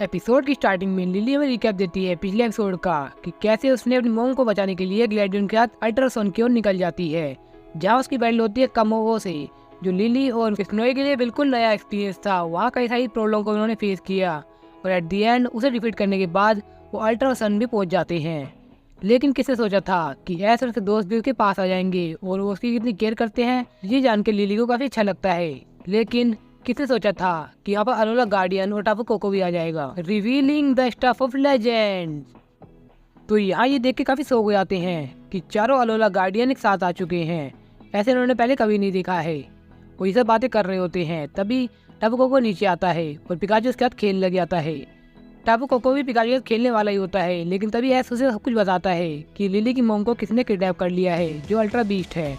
Episode की starting में lily हमें रिकैप देती है पिछले एपिसोड का कि कैसे उसने अपनी मॉम को बचाने के लिए ग्लैडियन के साथ अल्ट्रासाउंड की ओर निकल जाती है, जहां उसकी बैंड होती है कमोवो से, जो लिली और स्नोई के लिए बिल्कुल नया एक्सपीरियंस था। वहाँ कई सारी प्रॉब्लम को उन्होंने फेस किया और एट दी एंड उसे डिफीट करने के बाद वो अल्ट्रासाउंड भी पहुँच जाते हैं। लेकिन किसने सोचा था कि ऐसे उसके दोस्त भी उसके पास आ जाएंगे और वो उसकी कितनी केयर करते हैं, ये जान के लिली को काफी अच्छा लगता है। लेकिन किसने सोचा था कि यहाँ पर अलोला गार्डियन और टापू कोको भी आ जाएगा, revealing the stuff of legend. तो यहाँ ये देख के काफी शौक हो जाते हैं कि चारों अलोला गार्डियन एक साथ आ चुके हैं। ऐसे उन्होंने पहले कभी नहीं देखा है। वो ये सब बातें कर रहे होते हैं, तभी टापू कोको नीचे आता है और पिकाचू उसके साथ खेलने लग जाता है। टापू कोको भी पिकाचू के साथ खेलने वाला ही होता है, लेकिन तभी ऐस उसे सब कुछ बताता है कि लिली की मॉम को किसने किडनैप कर लिया है, जो अल्ट्रा बीस्ट है।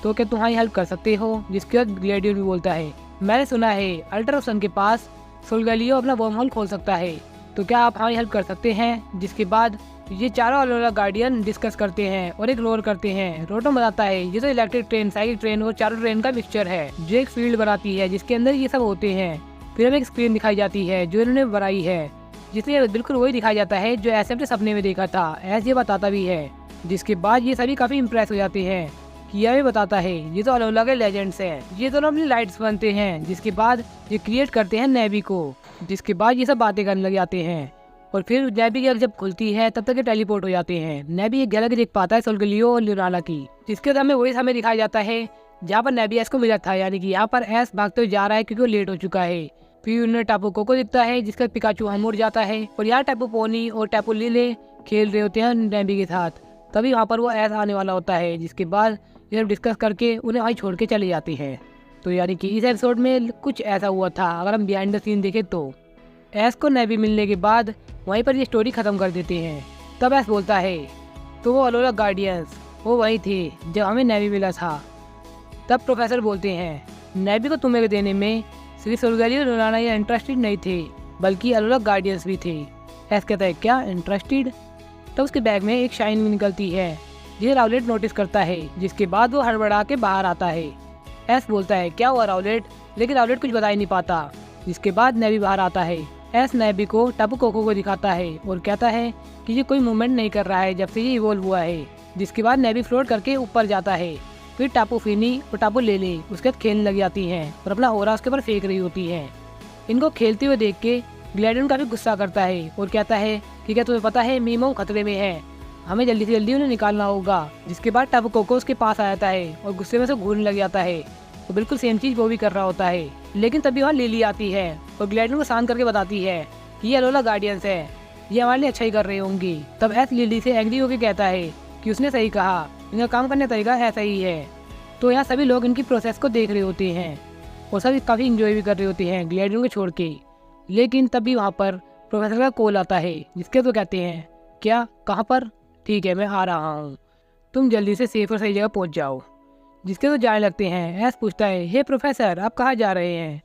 तो क्या तुम्हारी हेल्प कर सकते हो? जिसके बाद ग्लैडियन भी बोलता है, मैंने सुना है अल्ट्रासन के पास सोलगलियो अपना वर्म होल खोल सकता है, तो क्या आप हमारी हेल्प कर सकते हैं? जिसके बाद ये चारों अलोला गार्डियन डिस्कस करते हैं और एक रोर करते हैं। रोटो बताता है ये तो इलेक्ट्रिक ट्रेन, साइकिल ट्रेन और चारों ट्रेन का मिक्सचर है, जो एक फील्ड बनाती है जिसके अंदर ये सब होते हैं। फिर हमें एक स्क्रीन दिखाई जाती है जो इन्होंने बनाई है, जिसमें बिल्कुल वही दिखाया जाता है जो ऐसे अपने सपने में देखा था, ऐसे ये बताता भी है। जिसके बाद ये सभी काफी इम्प्रेस हो जाते हैं। किया भी बताता है ये तो अलोला के लेजेंड्स हैं, ये दोनों अपनी लाइट्स बनते हैं। जिसके बाद ये क्रिएट करते हैं नेवी को। जिसके बाद ये सब बातें करने लग जाते हैं और फिर नेवी की आँख जब खुलती है तब तक ये टेलीपोर्ट हो जाते हैं। नेवी एक झलक देख पाता है सोलगलियो और लुनाला की, जिसके बाद हमें वही समय दिखाया जाता है जहाँ पर नेवी एस को मिला था, यानी कि यहाँ पर एस भागते हुए जा रहा है क्योंकि वो लेट हो चुका है। फिर उन्हें टापू कोको दिखता है जिसका पिकाचू हम उड़ जाता है और यहाँ टापू पोनी और टापू लीले खेल रहे होते हैं नेवी के साथ। तभी वहाँ पर वो एस आने वाला होता है, जिसके बाद ये डिस्कस करके उन्हें वहीं छोड़ के चले जाती हैं। तो यानी कि इस एपिसोड में कुछ ऐसा हुआ था। अगर हम बिहाइंड द सीन देखें तो एस को नेवी मिलने के बाद वहीं पर ये स्टोरी खत्म कर देते हैं। तब एस बोलता है तो वो अलोला गार्डियंस वो वही थे जब हमें नेवी मिला था। तब प्रोफेसर बोलते हैं नेवी को तुम्हें देने में श्री सोलगलियो लुनाना ये इंटरेस्टेड नहीं थे, बल्कि अलोला गार्डियंस भी थे। एस कहता है क्या इंटरेस्टेड? तब उसके बैग में एक शाइन निकलती है, ये राउलेट नोटिस करता है। जिसके बाद वो हड़बड़ा के बाहर आता है। एस बोलता है क्या हुआ राउलेट, लेकिन राउलेट कुछ बता ही नहीं पाता। जिसके बाद नेवी बाहर आता है। एस नेवी को टापू कोको को दिखाता है और कहता है कि ये कोई मूवमेंट नहीं कर रहा है जब से ये इवॉल्व हुआ है। जिसके बाद नेवी फ्लोट करके ऊपर जाता है। फिर टापू फिनी और टापू लेले उसके साथ खेलने लग जाती हैं और अपना ओरा उसके ऊपर फेंक रही होती है। इनको खेलते हुए देख के ग्लैडियन काफी गुस्सा करता है और कहता है कि क्या तुम्हें पता है मीमो खतरे में है, हमें जल्दी से जल्दी उन्हें निकालना होगा। जिसके बाद टापू कोको उसके पास आ जाता है और गुस्से में से घूरने लग जाता है। तो बिल्कुल सेम चीज वो भी कर रहा होता है। लेकिन तभी वहाँ लिली आती है और ग्लैडियन को शांत करके बताती है कि ये अलोला गार्डियंस है, ये हमारे लिए अच्छा ही कर रहे होंगी। तब एस लिली से एग्री होकर कहता है कि उसने सही कहा, इनका काम करने का तरीका ऐसा ही है। तो यहाँ सभी लोग इनकी प्रोसेस को देख रहे होते हैं और सभी काफी इंजॉय भी कर रहे होते हैं ग्लैडियन को छोड़ के। लेकिन तभी वहाँ पर प्रोफेसर का कॉल आता है, जिसके तो कहते हैं क्या, कहाँ पर? ठीक है मैं आ रहा हूँ, तुम जल्दी से सेफ और सही जगह पहुँच जाओ। जिसके तो जाने लगते हैं। एस पूछता है हे प्रोफेसर आप कहाँ जा रहे हैं?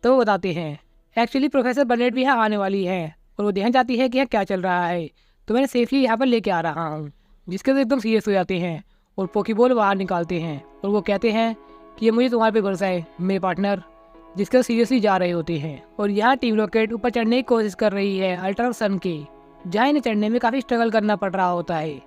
तो वो बताते हैं एक्चुअली प्रोफेसर बर्नेट भी यहाँ आने वाली है और वो देखना चाहती है कि यहाँ क्या चल रहा है, तो मैंने सेफली यहाँ पर लेके आ रहा हूँ। जिसके तो एकदम सीरियस हो जाते हैं और पोकीबॉल बाहर निकालते हैं और वो कहते हैं कि ये मुझे तुम्हारे पे भरोसा है मेरे पार्टनर। जिसके तो सीरियसली जा रहे होते हैं और यहाँ टीम रॉकेट ऊपर चढ़ने की कोशिश कर रही है अल्ट्रासन के, जहाँ इन्हें चढ़ने में काफी स्ट्रगल करना पड़ रहा होता है।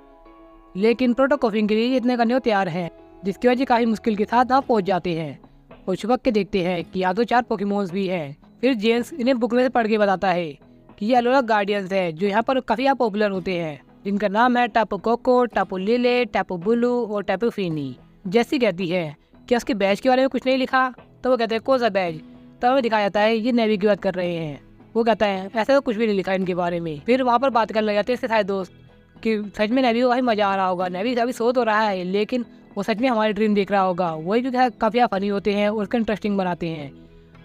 लेकिन प्रोटोकोफिंग के लिए इतने करने को तैयार हैं, जिसकी वजह काफी मुश्किल के साथ वहाँ पहुँच जाते हैं और छुपक के देखते हैं कि यहाँ तो 4 पोकेमोन्स भी हैं। फिर जेम्स इन्हें बुक में से पढ़ के बताता है कि ये अलोला गार्डियंस है जो यहाँ पर काफी पॉपुलर होते हैं, जिनका नाम है टापू कोको, टापू लिले, टापू बुलू और टापू फिनी। जैसी कहती है कि उसके बैच के बारे में कुछ नहीं लिखा, तो वो कहते हैं कौन सा बैच? तब हमें दिखाया जाता है ये नेवी की बात कर रहे हैं। वो कहता है ऐसा तो कुछ भी नहीं लिखा इनके बारे में। फिर वहाँ पर बात करने लग जाते हैं इसके सारे दोस्त कि सच में नेवी को काफी मजा आ रहा होगा, नेवी अभी सो तो रहा है लेकिन वो सच में हमारी ड्रीम देख रहा होगा। वही जो काफी फनी होते हैं और उसका इंटरेस्टिंग बनाते हैं।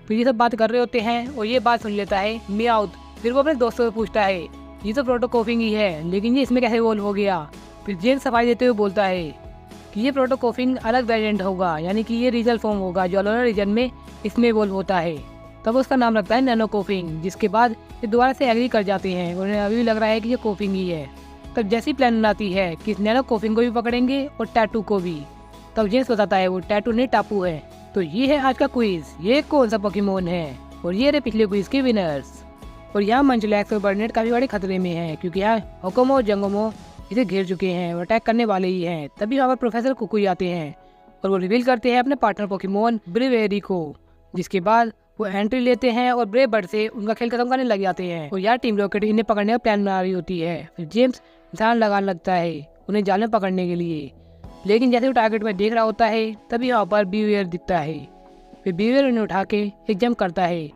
फिर ये सब बात कर रहे होते हैं और ये बात सुन लेता है मियाउथ। फिर वो अपने दोस्तों से पूछता है ये तो प्रोटोकोफिंग ही है, लेकिन ये इसमें कैसे इवॉल्व हो गया? फिर जेम्स सफाई देते हुए बोलता है कि ये प्रोटोकोफिंग अलग वेरिएंट होगा, यानी कि ये रीजनल फॉर्म होगा जो अलोला रीजन में इसमें इवॉल्व होता है। तब उसका नाम रखता है नैनोकोफिंग। जिसके बाद ये दोबारा से एग्री कर जाते हैं और उन्हें अभी भी लग रहा है कि ये कोफिंग ही है। तब जैसी प्लान बनाती है कि इस नैनोकोफिंग को भी पकड़ेंगे और टैटू को भी। तब जेम्स बताता है वो टैटू नहीं टापू है। तो ये है आज का क्विज, ये कौन सा पोकेमोन है, और ये रहे पिछले क्विज के विनर्स। और यहाँ मंचलैक्स और बर्नेट काफी बड़े खतरे में हैं क्योंकि यहाँ होकोमो और जंगोमो इसे घेर चुके हैं और अटैक करने वाले ही हैं। तभी वहाँ पर प्रोफेसर कुकुई आते हैं और वो रिवील करते हैं अपने पार्टनर पोकेमोन ब्रेवेरी को। जिसके बाद वो एंट्री लेते हैं और ब्रेव बर्ड से उनका खेल खत्म करने लग जाते हैं। और यहाँ टीम रॉकेट इन्हें पकड़ने का प्लान बना रही होती है। फिर जेम्स निशान लगाने लगता है उन्हें जाल में पकड़ने के लिए, लेकिन जैसे वो टारगेट में देख रहा होता है तभी वहाँ पर बीवेयर दिखता है। फिर बीवेयर उन्हें उठा के एक जंप करता है।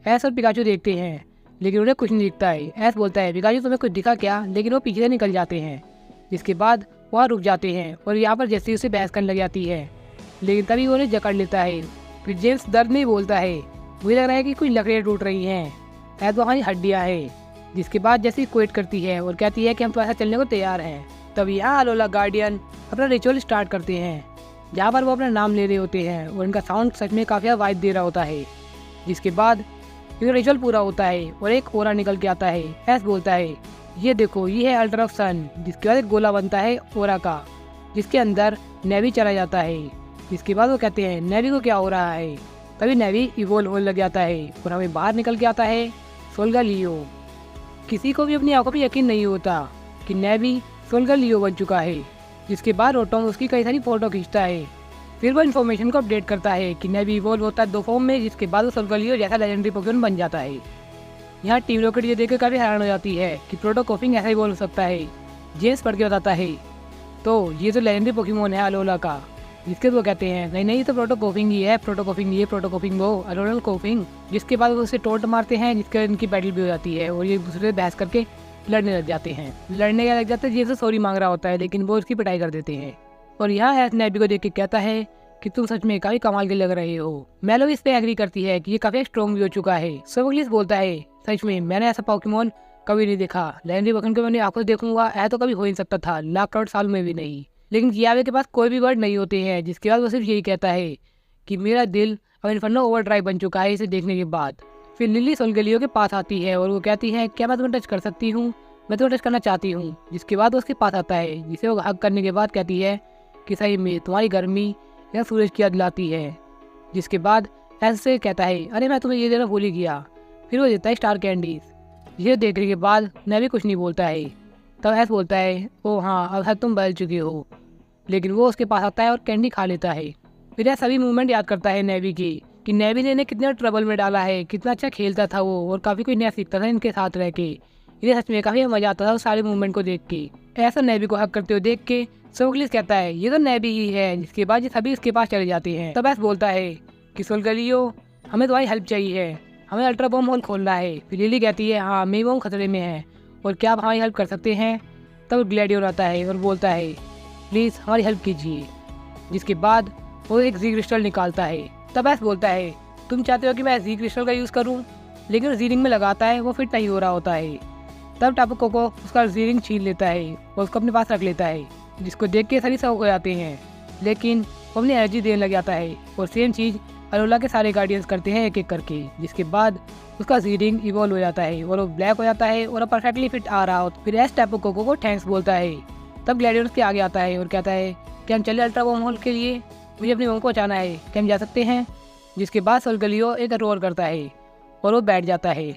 ऐस और पिकाचू देखते हैं लेकिन उन्हें कुछ नहीं दिखता है। ऐस बोलता है पिकाचू तुम्हें कुछ दिखा क्या, लेकिन वो पीछे से निकल जाते हैं। जिसके बाद वहाँ रुक जाते हैं और यहाँ पर जैसे उसे बहस करने लग जाती है, लेकिन तभी वो उन्हें जकड़ लेता है। फिर जेम्स दर्द में बोलता है मुझे लग रहा है कि कुछ लकड़ियाँ टूट रही हैं, शायद वहाँ हड्डियाँ हैं। जिसके बाद जैसे क्विट करती है और कहती है कि हम तो ऐसा चलने को तैयार हैं। तब यहाँ अलोला गार्डियन अपना रिचुअल स्टार्ट करते हैं जहाँ पर वो अपना नाम ले रहे होते हैं और इनका साउंड सच में काफ़ी वाइब दे रहा होता है। जिसके बाद क्योंकि रिचुअल पूरा होता है और एक ओरा निकल के आता है। ऐस बोलता है ये देखो ये है अल्ट्रा सन, जिसके बाद एक गोला बनता है ओरा का, जिसके अंदर नेवी चला जाता है। जिसके बाद वो कहते हैं नेवी को क्या हो रहा है। तभी नेवी इवोल्व होने लग जाता है और हमें बाहर निकल के आता है सोल्गालियो। किसी को भी अपनी आंखों पर यकीन नहीं होता कि नेवी सोल्गालियो बन चुका है। जिसके बाद रोटोम उसकी कई सारी फोटो खींचता है। फिर वो इन्फॉर्मेशन को अपडेट करता है कि नेवी इवोल्व होता है 2 फॉर्म में, जिसके बाद वो सोल्गालियो जैसा लेजेंडरी पोकेमॉन बन जाता है। यहाँ टीम रॉकेट ये देखकर काफ़ी हैरान हो जाती है कि प्रोटोकोफिंग ऐसा ही बोल सकता है। जेम्स पढ़ के बताता है तो ये तो लेजेंडरी पोकेमॉन है अलोला का। जिसके वो कहते हैं नहीं नहीं, ये तो प्रोटोकोफिंग ही है, प्रोटोकोफिंग ये प्रोटोकोफिंग वो अलोला कोफिंग। जिसके बाद वो उसे टोंट मारते हैं, जिसके बाद इनकी बैटल भी हो जाती है और ये दूसरे से बहस करके लड़ने लग जाते हैं। लड़ने लग जाते हैं, जेम्स सॉरी मांग रहा होता है लेकिन वो उसकी पिटाई कर देते हैं। और यहाँ ऐस नेवी को देख के कहता है कि तुम सच में काफी कमाल के लग रहे हो। मेलो इस पे एग्री करती है कि ये काफी स्ट्रॉन्ग भी हो चुका है। सोवग्लिस बोलता है सच में मैंने ऐसा पोकेमॉन कभी नहीं देखा, लेजेंडरी पोकेमॉन को मैंने आंखों से देखूंगा ऐसा तो कभी हो ही नहीं सकता था, लाख करोड़ साल में भी नहीं। लेकिन कियावे के पास कोई भी वर्ड नहीं होते हैं। जिसके बाद वो सिर्फ यही कहता है कि मेरा दिल अब इन्फर्नो ओवरड्राइव बन चुका है इसे देखने के बाद। फिर लिली सोल्गालियो के पास आती है और वो कहती है क्या मैं तुम्हें टच कर सकती हूँ, मैं तुम्हें टच करना चाहती हूँ। जिसके बाद वो उसके पास आता है, जिसे वो हक करने के बाद कहती है कि सही में तुम्हारी गर्मी या सूरज की याद दिलाती है। जिसके बाद ऐसे कहता है अरे मैं तुम्हें ये देना भूल ही गया। फिर वो देता है स्टार कैंडीज। ये देखने के बाद नेवी कुछ नहीं बोलता है। तब ऐसे बोलता है ओ हाँ अब तुम बदल चुके हो। लेकिन वो उसके पास आता है और कैंडी खा लेता है। फिर यह सभी मूवमेंट याद करता है नेवी की कि नेवी ने इन्हें कितने ट्रबल में डाला है, कितना अच्छा खेलता था वो और काफ़ी कुछ नया सीखता था इनके साथ रह के। इन्हें सच में काफ़ी मजा आता था उस सारे मूवमेंट को देख के। ऐसा नेवी को हक करते हुए देख के सोल्गालियो कहता है ये तो नेवी ही है। जिसके बाद ये सभी उसके पास चले जाते हैं। तब ऐसे बोलता है कि सोल्गालियो हमें तुम्हारी हेल्प चाहिए है, हमें अल्ट्रा बम होल खोलना है। फिर लिली कहती है हाँ मेरी बम खतरे में है और क्या आप हमारी हेल्प कर सकते हैं। तब ग्लैडियोर आता है और बोलता है प्लीज़ हमारी हेल्प कीजिए। जिसके बाद वो एक जी क्रिस्टल निकालता है। तब ऐसे बोलता है तुम चाहते हो कि मैं जी क्रिस्टल का यूज़ करूं, लेकिन वो जी रिंग में लगाता है वो फिट नहीं हो रहा होता है। तब टापू कोको उसका जी रिंग छीन लेता है और उसको अपने पास रख लेता है। जिसको देख के सभी शौक हो जाते हैं, लेकिन वो अपनी एनर्जी देने लग जाता है और सेम चीज़ अलोला के सारे गार्डियंस करते हैं एक एक करके। जिसके बाद उसका जी रिंग इवॉल्व हो जाता है और वो ब्लैक हो जाता है और परफेक्टली फिट आ रहा हो। फिर एस टापू कोको को थैंक्स बोलता है। तब ग्लैडियोर के आगे आता है और कहता है कि हम चले अल्ट्रा बम होल के लिए, मुझे अपनी बम को बचाना है, क्या हम जा सकते हैं। जिसके बाद सोल्गालियो एक रोर करता है और वो बैठ जाता है।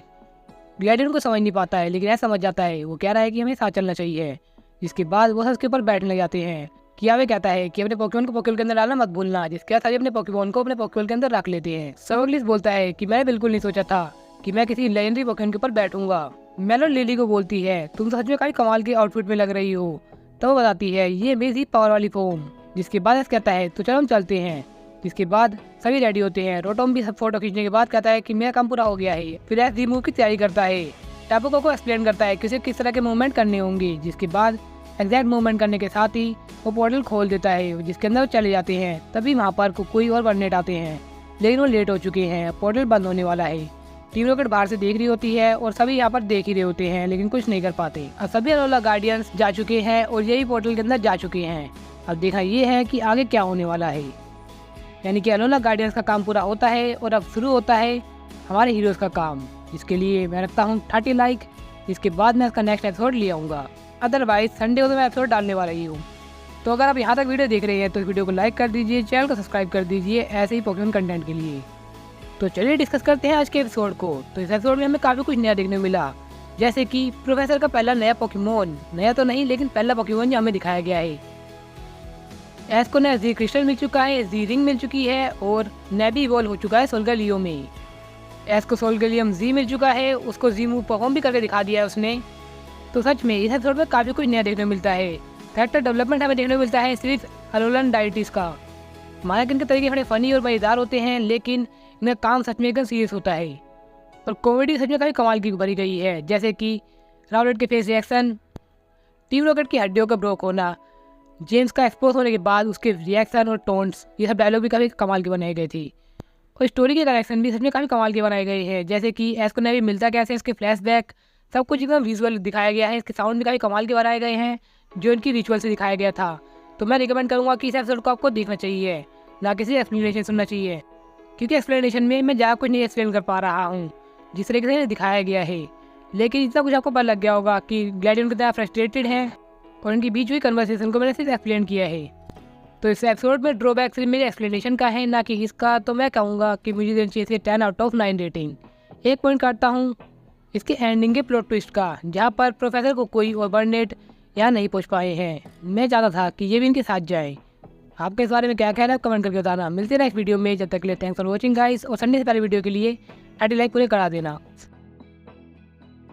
ग्लैडियोर को समझ नहीं पाता है लेकिन ऐसा समझ जाता है, वो कह रहा है कि हमें साथ चलना चाहिए। जिसके बाद वो उसके ऊपर बैठने लग जाते हैं। कियावे कहता है कि अपने पोकेमॉन को पोकेबॉल के अंदर डालना मत भूलना। जिसके बाद सभी अपने पोकेमॉन को अपने पोकेबॉल के अंदर रख लेते हैं। सोल्गालियो बोलता है कि मैं बिल्कुल नहीं सोचा था कि मैं किसी लेजेंडरी पोकेमॉन के ऊपर बैठूंगा। मेलो लिली को बोलती है तुम सच में काफी कमाल के आउटफिट में लग रही हो। तो वो बताती है ये मेरी पावर वाली फॉर्म। जिसके बाद ऐसा कहता है तो चलो हम चलते हैं। जिसके बाद सभी रेडी होते हैं। रोटोम भी सब फोटो खींचने के बाद कहता है कि मेरा काम पूरा हो गया है। फिर ऐसे मूव की तैयारी करता है। टापू को एक्सप्लेन करता है कि उसे किस तरह के मूवमेंट करने होंगे। जिसके बाद एग्जैक्ट मूवमेंट करने के साथ ही वो पोर्टल खोल देता है जिसके अंदर वो चले जाते हैं। तभी वहाँ पर कोई और बर्नेट आते हैं, लेकिन वो लेट हो चुके हैं, पोर्टल बंद होने वाला है। टीम रॉकेट बाहर से देख रही होती है और सभी यहाँ पर देख ही रहे होते हैं लेकिन कुछ नहीं कर पाते। अब सभी अलोला गार्डियंस जा चुके हैं और यही पोर्टल के अंदर जा चुके हैं। अब देखा ये है कि आगे क्या होने वाला है। यानी कि अलोला गार्डियंस का काम पूरा होता है और अब शुरू होता है हमारे हीरोज का काम, जिसके लिए मैं रखता हूँ 30 लाइक। इसके बाद मैं इसका नेक्स्ट एपिसोड ले आऊँगा, अदरवाइज संडे को तो मैं एपिसोड डालने वाला ही हूँ। तो अगर आप यहाँ तक वीडियो देख रहे हैं तो इस वीडियो को लाइक कर दीजिए, चैनल को सब्सक्राइब कर दीजिए ऐसे ही पोकेमॉन कंटेंट के लिए। तो चलिए डिस्कस करते हैं आज के एपिसोड को। तो इस एपिसोड में हमें काफ़ी कुछ नया देखने को मिला, जैसे कि प्रोफेसर का पहला नया पोकेमोन, नया तो नहीं लेकिन पहला पोकेमोन जो हमें दिखाया गया है। एस को नया जी क्रिस्टल मिल चुका है, जी रिंग मिल चुकी है और नेबी इवॉल्व हो चुका है सोल्गलियो में। एस को सोल्गलियम जी मिल चुका है, उसको जी मूव परफॉर्म भी करके दिखा दिया है उसने। तो सच में इस एपिसोड में काफ़ी कुछ नया देखने को मिलता है। कैरेक्टर डेवलपमेंट हमें देखने को मिलता है सिर्फ अलोलन डायटिस का। माना कि इनके तरीके बड़े फनी और मज़ेदार होते हैं, लेकिन इनका काम सच में एकदम सीरियस होता है और कॉमेडी सच में काफ़ी कमाल की भरी गई है, जैसे कि राउलेट के फेस रिएक्शन, टीम रॉकेट की हड्डियों का ब्रोक होना, जेम्स का एक्सपोज होने के बाद उसके रिएक्शन और टोन्स, ये सब डायलॉग भी काफ़ी कमाल के बनाए गए थे। और स्टोरी के कनेक्शन भी सच में काफ़ी कमाल के बनाए गए हैं, जैसे कि एस को नेवी मिलता कैसे, इसके फ्लैशबैक, सब कुछ एकदम विजुअल दिखाया गया है। इसके साउंड भी काफ़ी कमाल के बनाए गए हैं जो इनकी रिचुअल से दिखाया गया था। तो मैं रिकमेंड करूँगा कि इस एपिसोड को आपको देखना चाहिए, ना किसी एक्सप्लेनेशन सुनना चाहिए, क्योंकि एक्सप्लेनेशन में मैं ज़्यादा कुछ नहीं एक्सप्लेन कर पा रहा हूँ जिस तरीके से दिखाया गया है। लेकिन इतना कुछ आपको पता लग गया होगा कि ग्लैडियन कितना फ्रस्ट्रेटेड है और इनकी बीच हुई कन्वर्सेशन को मैंने सिर्फ एक्सप्लेन किया है। तो इस एपिसोड में ड्रॉबैक सिर्फ मेरे एक्सप्लेनेशन का है, ना कि इसका। तो मैं कहूँगा कि मुझे देनी चाहिए इसके 10/9 रेटिंग। एक पॉइंट काटता हूँ इसके एंडिंग के प्लॉट ट्विस्ट का, जहाँ पर प्रोफेसर को कोई और बर्नेट यहाँ नहीं पहुँच पाए हैं। मैं चाहता था कि ये भी इनके साथ जाए। आपके इस बारे में क्या ख्याल है, कमेंट करके बताना। मिलते हैं नेक्स्ट वीडियो में, जब तक के लिए थैंक्स फॉर वॉचिंग गाइस। और संडे से पहले वीडियो के लिए लाइक पूरे करा देना।